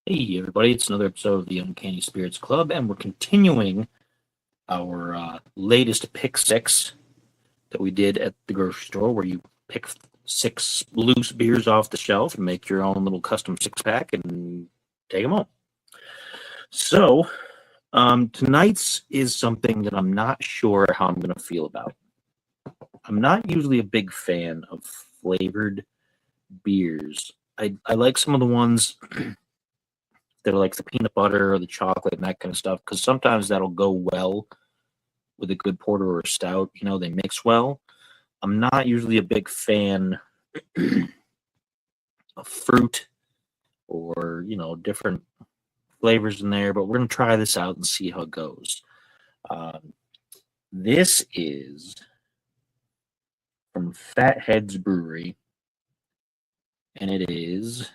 Hey, everybody, it's another episode of the Uncanny Spirits Club, and we're continuing our latest pick six that we did at the grocery store, where you pick six loose beers off the shelf and make your own little custom six pack and take them home. So, tonight's is something that I'm not sure how I'm going to feel about. I'm not usually a big fan of flavored beers. I like some of the ones that are like the peanut butter or the chocolate and that kind of stuff, because sometimes that'll go well with a good porter or a stout. They mix well. I'm not usually a big fan of fruit or different flavors in there, but we're gonna try this out and see how it goes. This is from Fatheads Brewery, and it is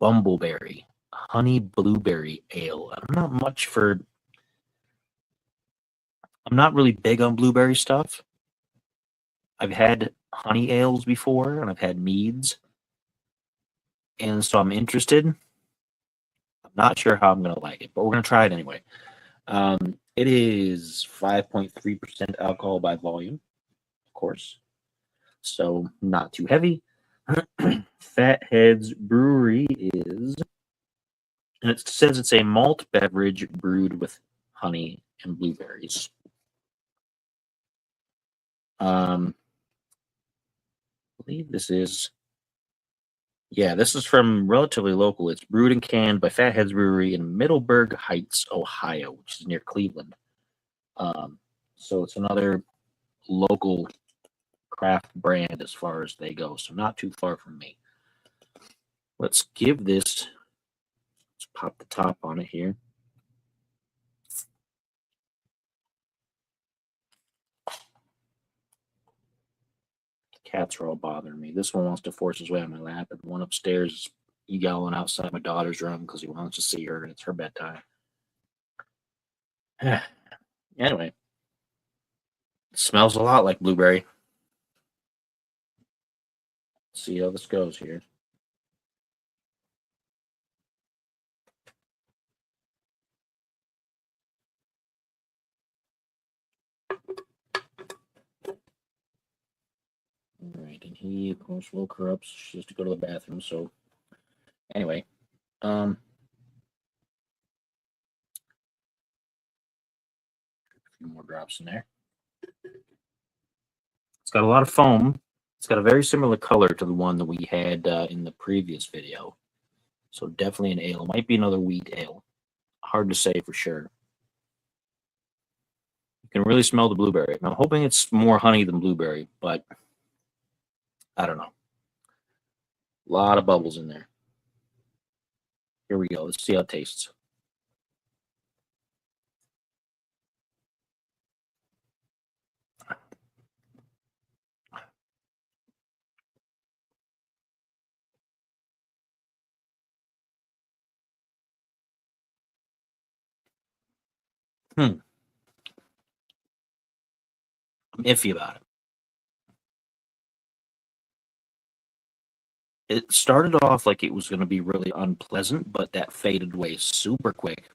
Bumbleberry Honey Blueberry Ale. I'm not really big on blueberry stuff. I've had honey ales before, and I've had meads, and so I'm interested. I'm not sure how I'm going to like it, but we're going to try it anyway. It is 5.3% alcohol by volume, of course, so not too heavy. Fatheads Brewery is, and it says it's a malt beverage brewed with honey and blueberries. I believe this is from relatively local. It's brewed and canned by Fatheads Brewery in Middleburg Heights, Ohio, which is near Cleveland. So it's another local craft brand as far as they go, so not too far from me. Let's pop the top on it here. Cats are all bothering me. This one wants to force his way on my lap, and the one upstairs is yelling outside my daughter's room because he wants to see her, and it's her bedtime. Anyway, it smells a lot like blueberry. Let's see how this goes here. All right, and he, of course, woke her up. She has to go to the bathroom. So, anyway, a few more drops in there. It's got a lot of foam. It's got a very similar color to the one that we had in the previous video. So definitely an ale. Might be another wheat ale. Hard to say for sure. You can really smell the blueberry. I'm hoping it's more honey than blueberry, but I don't know. A lot of bubbles in there. Here we go. Let's see how it tastes. I'm iffy about it. It started off like it was going to be really unpleasant, but that faded away super quick.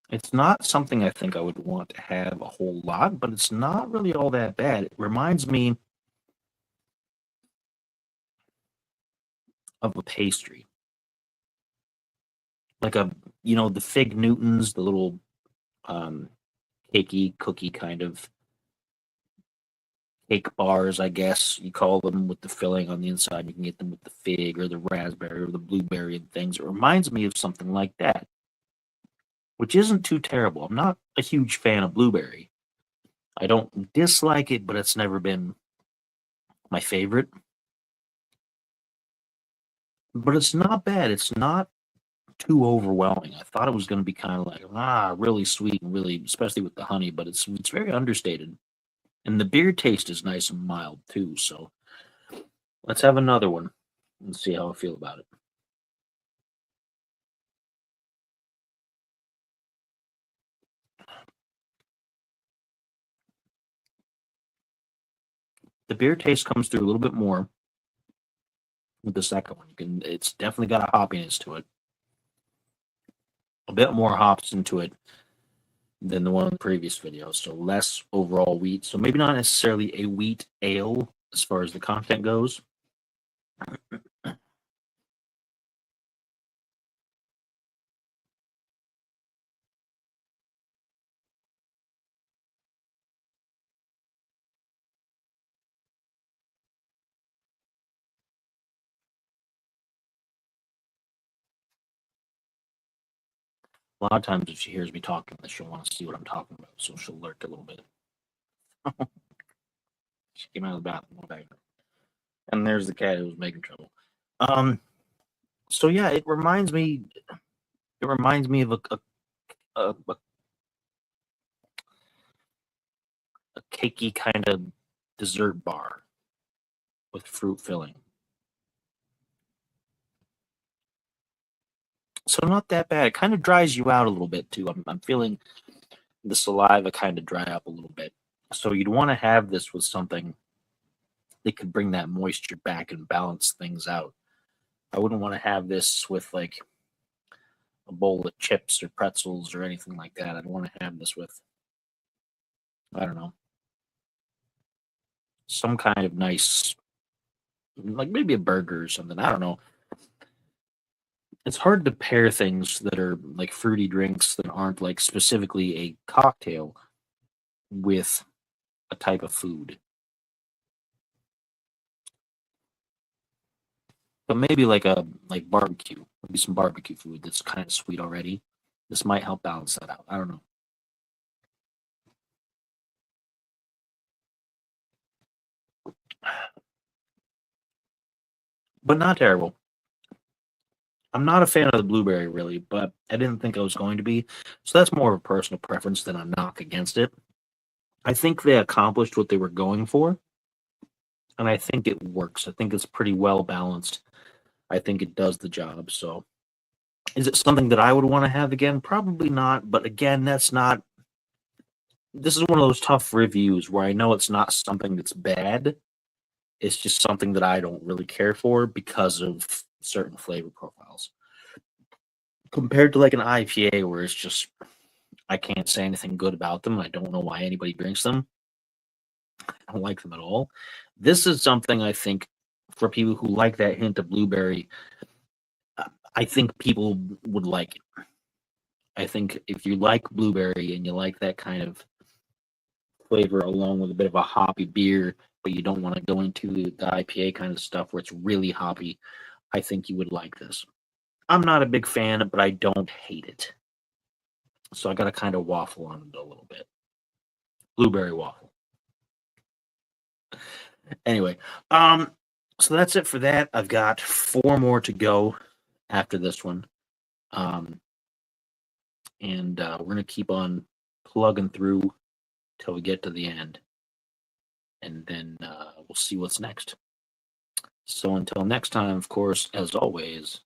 It's not something I think I would want to have a whole lot, but it's not really all that bad. It reminds me of a pastry. Like the Fig Newtons, the little cakey cookie kind of cake bars, I guess you call them, with the filling on the inside. You can get them with the fig or the raspberry or the blueberry and things. It reminds me of something like that, which isn't too terrible. I'm not a huge fan of blueberry. I don't dislike it, but it's never been my favorite. But it's not bad. It's not too overwhelming. I thought it was going to be kind of like really sweet and really, especially with the honey, but it's very understated. And the beer taste is nice and mild too. So let's have another one and see how I feel about it. The beer taste comes through a little bit more with the second one. It's definitely got a hoppiness to it. A bit more hops into it than the one in the previous video, so less overall wheat. So maybe not necessarily a wheat ale as far as the content goes. A lot of times, if she hears me talking, she'll want to see what I'm talking about, so she'll lurk a little bit. She came out of the bathroom, and there's the cat who was making trouble. So yeah, it reminds me. It reminds me of a, a cakey kind of dessert bar with fruit filling. So not that bad. It kind of dries you out a little bit too. I'm feeling the saliva kind of dry up a little bit. So you'd want to have this with something that could bring that moisture back and balance things out. I wouldn't want to have this with like a bowl of chips or pretzels or anything like that. I'd want to have this with, I don't know, some kind of nice, like maybe a burger or something. I don't know. It's hard to pair things that are like fruity drinks that aren't like specifically a cocktail with a type of food. But maybe like barbecue, maybe some barbecue food that's kind of sweet already. This might help balance that out. I don't know. But not terrible. I'm not a fan of the blueberry really, but I didn't think I was going to be. So that's more of a personal preference than a knock against it. I think they accomplished what they were going for, and I think it works. I think it's pretty well balanced. I think it does the job. So is it something that I would want to have again? Probably not. But again, that's not. This is one of those tough reviews where I know it's not something that's bad. It's just something that I don't really care for because of certain flavor profiles. Compared to like an IPA where it's just I can't say anything good about them. I don't know why anybody drinks them. I don't like them at all. This is something I think for people who like that hint of blueberry, I think people would like it. I think if you like blueberry and you like that kind of flavor along with a bit of a hoppy beer, but you don't want to go into the IPA kind of stuff where it's really hoppy, I think you would like this. I'm not a big fan, but I don't hate it. So I got to kind of waffle on it a little bit. Blueberry waffle. Anyway, so that's it for that. I've got 4 more to go after this one. And we're going to keep on plugging through till we get to the end. And then we'll see what's next. So until next time, of course, as always,